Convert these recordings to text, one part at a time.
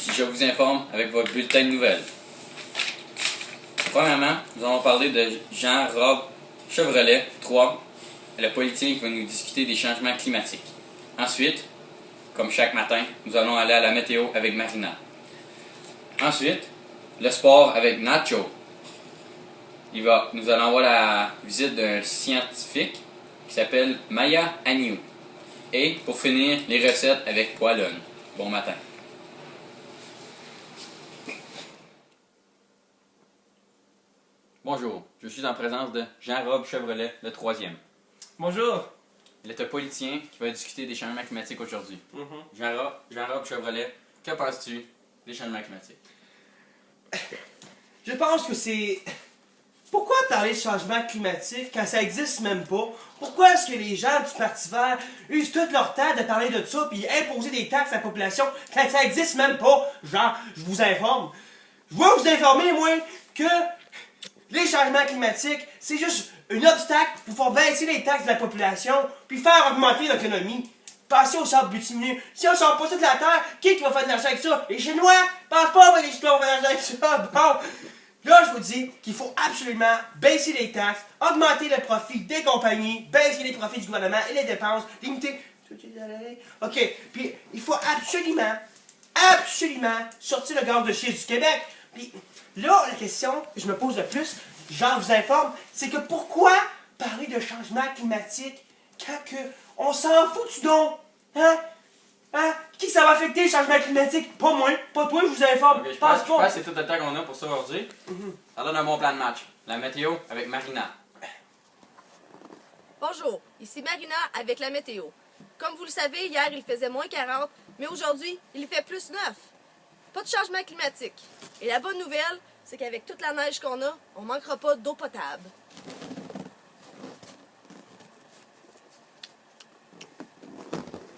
Ici, je vous informe avec votre bulletin de nouvelles. Premièrement, nous allons parler de Jean-Rob Chevrolet, 3, le politicien qui va nous discuter des changements climatiques. Ensuite, comme chaque matin, nous allons aller à la météo avec Marina. Ensuite, le sport avec Nacho. Nous allons avoir la visite d'un scientifique qui s'appelle Maya Angiou. Et pour finir, les recettes avec Poilon. Bon matin. Bonjour, je suis en présence de Jean-Rob Chevrolet, le 3e. Bonjour. Il est un politicien qui va discuter des changements climatiques aujourd'hui. Jean-Rob Chevrolet, que penses-tu des changements climatiques? Je pense que c'est... Pourquoi parler de changement climatique quand ça existe même pas? Pourquoi est-ce que les gens du Parti vert usent tout leur temps de parler de ça puis imposer des taxes à la population quand ça existe même pas? Genre, je vous informe. Je veux vous informer, moi, que les changements climatiques, c'est juste un obstacle pour faire baisser les taxes de la population puis faire augmenter l'économie. Pensez au sable bitumineux. Si on sort pas ça de la terre, qui va faire de l'argent avec ça? Les Chinois? Pense pas, les Chinois vont faire de l'argent avec ça. Bon. Là, je vous dis qu'il faut absolument baisser les taxes, augmenter le profit des compagnies, baisser les profits du gouvernement et les dépenses, limiter... OK. Puis, il faut absolument sortir le gaz de schiste du Québec. Puis, là, la question que je me pose le plus, j'en vous informe, c'est que pourquoi parler de changement climatique quand que on s'en fout du don? Hein? Qui ça va affecter le changement climatique? Pas moi, pas toi, je vous informe. Okay, je pense que c'est tout le temps qu'on a pour ça aujourd'hui. Ça donne un bon plan de match. La météo avec Marina. Bonjour, ici Marina avec la météo. Comme vous le savez, hier il faisait moins 40, mais aujourd'hui il fait plus 9. Pas de changement climatique. Et la bonne nouvelle, c'est qu'avec toute la neige qu'on a, on manquera pas d'eau potable.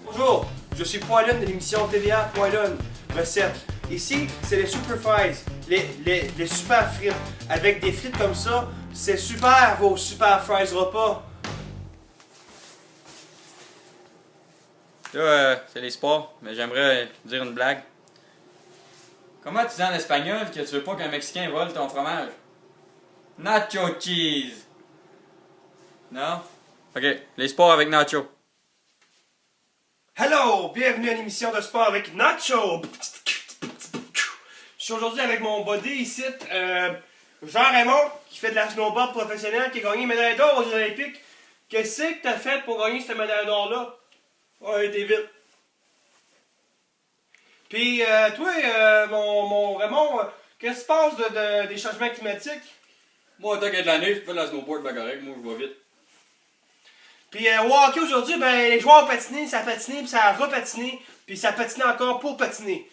Bonjour, je suis Poilon de l'émission TVA Poilon Recette. Ici, c'est les super fries, les super frites. Avec des frites comme ça, c'est super vos super fries repas. Là, c'est les sports, mais j'aimerais dire une blague. Comment tu dis en espagnol que tu veux pas qu'un Mexicain vole ton fromage? Nacho cheese! Non? Ok, les sports avec Nacho. Hello, bienvenue à l'émission de sport avec Nacho. Je suis aujourd'hui avec mon buddy ici, Jean-Raymond, qui fait de la snowboard professionnelle, qui a gagné une médaille d'or aux Olympiques. Qu'est-ce que t'as fait pour gagner cette médaille d'or-là? Ouais, t'es vite. Puis, toi, mon Raymond, qu'est-ce qui se passe des changements climatiques? Moi, tant qu'il y a de la neige, tu fais de la snowboard, ben correct, moi je vais vite. Puis, au hockey aujourd'hui, ben, les joueurs ont patiné, puis ça a repatiné, puis ça a patiné encore pour patiner.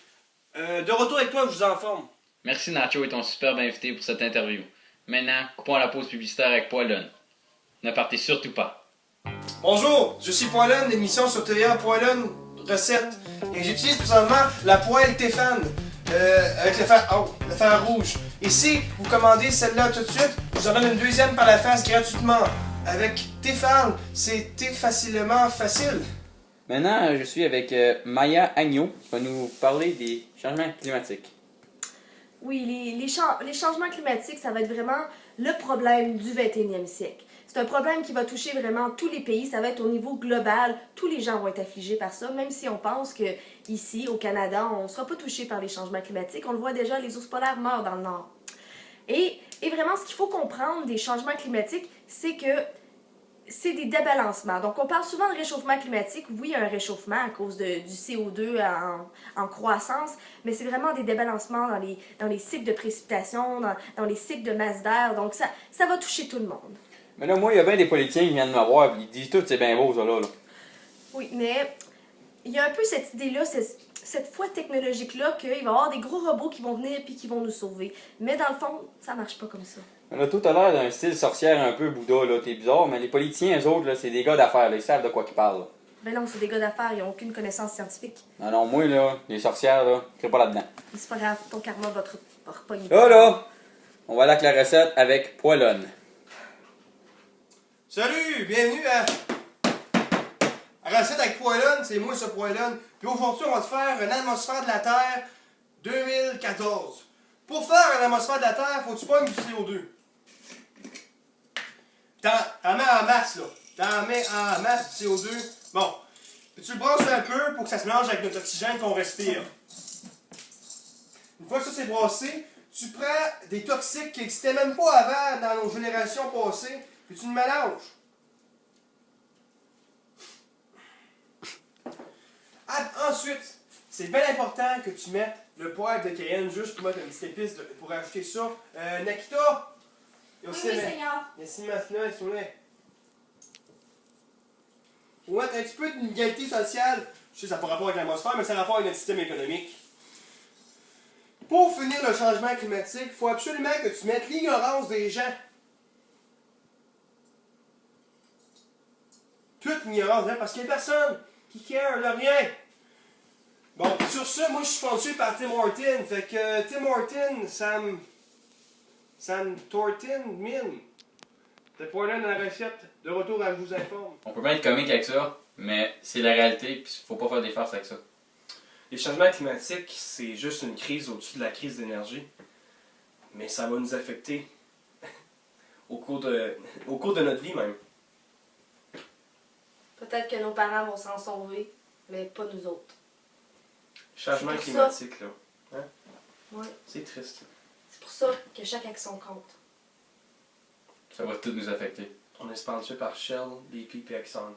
De retour avec toi, je vous informe. Merci Nacho et ton superbe invité pour cette interview. Maintenant, coupons la pause publicitaire avec Poilon. Ne partez surtout pas. Bonjour, je suis Poilon, l'émission sur TVA Poilon Recette. Et j'utilise présentement la poêle Tefal avec le fer rouge. Et si vous commandez celle-là tout de suite, je vous en donne une deuxième par la face gratuitement. Avec Tefal, c'est facilement facile. Maintenant, je suis avec Maya Agneau qui va nous parler des changements climatiques. Oui, les changements climatiques, ça va être vraiment le problème du 21e siècle. C'est un problème qui va toucher vraiment tous les pays, ça va être au niveau global, tous les gens vont être affligés par ça, même si on pense que ici, au Canada, on ne sera pas touché par les changements climatiques. On le voit déjà, les ours polaires meurent dans le nord. Et vraiment, ce qu'il faut comprendre des changements climatiques, c'est que c'est des débalancements. Donc, on parle souvent de réchauffement climatique. Oui, il y a un réchauffement à cause du CO2 en croissance, mais c'est vraiment des débalancements dans les cycles de précipitation, dans les cycles de masse d'air. Donc, ça va toucher tout le monde. Mais là, moi, il y a bien des politiciens qui viennent me voir et ils disent tout, c'est bien beau, ça, là. Oui, mais il y a un peu cette idée-là, cette foi technologique-là, qu'il va y avoir des gros robots qui vont venir et qui vont nous sauver. Mais dans le fond, ça marche pas comme ça. Là, tout a l'air d'un style sorcière un peu Bouddha, là, t'es bizarre, mais les politiciens, eux autres, là, c'est des gars d'affaires, là, ils savent de quoi ils parlent. Là. Ben non, c'est des gars d'affaires, ils n'ont aucune connaissance scientifique. Non, moi, là, les sorcières, là, je pas là-dedans. C'est pas grave, ton karma va te repogner. Là, on va aller avec la recette avec Poilon. Salut, bienvenue à recette avec Poilon, c'est moi ce Poilon. Puis aujourd'hui, on va te faire une atmosphère de la Terre 2014. Pour faire une atmosphère de la Terre, faut que tu pognes du CO2. T'en mets en masse, là. T'en mets en masse du CO2. Bon. Puis tu le brasses un peu pour que ça se mélange avec notre oxygène qu'on respire. Une fois que ça c'est brassé, tu prends des toxiques qui n'existaient même pas avant dans nos générations passées, puis tu le mélanges. Ensuite, c'est bien important que tu mettes le poivre de Cayenne juste pour mettre une petite épice pour ajouter ça. Nakita! Oui, Seigneur. Merci, Masna, s'il vous plaît. Pour mettre un petit peu d'inégalité sociale, je sais que ça n'a pas rapport avec l'atmosphère, mais ça a rapport avec notre système économique. Pour finir le changement climatique, il faut absolument que tu mettes l'ignorance des gens. Toute l'ignorance, hein, parce qu'il n'y a personne qui care de rien. Bon, sur ça, moi je suis sponsorisé par Tim Horton. Fait que Tim Horton, Sam Thornton, mine. T'es pas là dans la recette. De retour à Je vous informe. On peut bien être comique avec ça, mais c'est la réalité, puis faut pas faire des farces avec ça. Les changements climatiques, c'est juste une crise au-dessus de la crise d'énergie. Mais ça va nous affecter au cours de notre vie même. Peut-être que nos parents vont s'en sauver, mais pas nous autres. Changement C'est pour climatique, là. Hein? Ouais. C'est triste. C'est pour ça que chaque action compte. Ça va tout nous affecter. On est sponsor par Shell, BP et Exxon.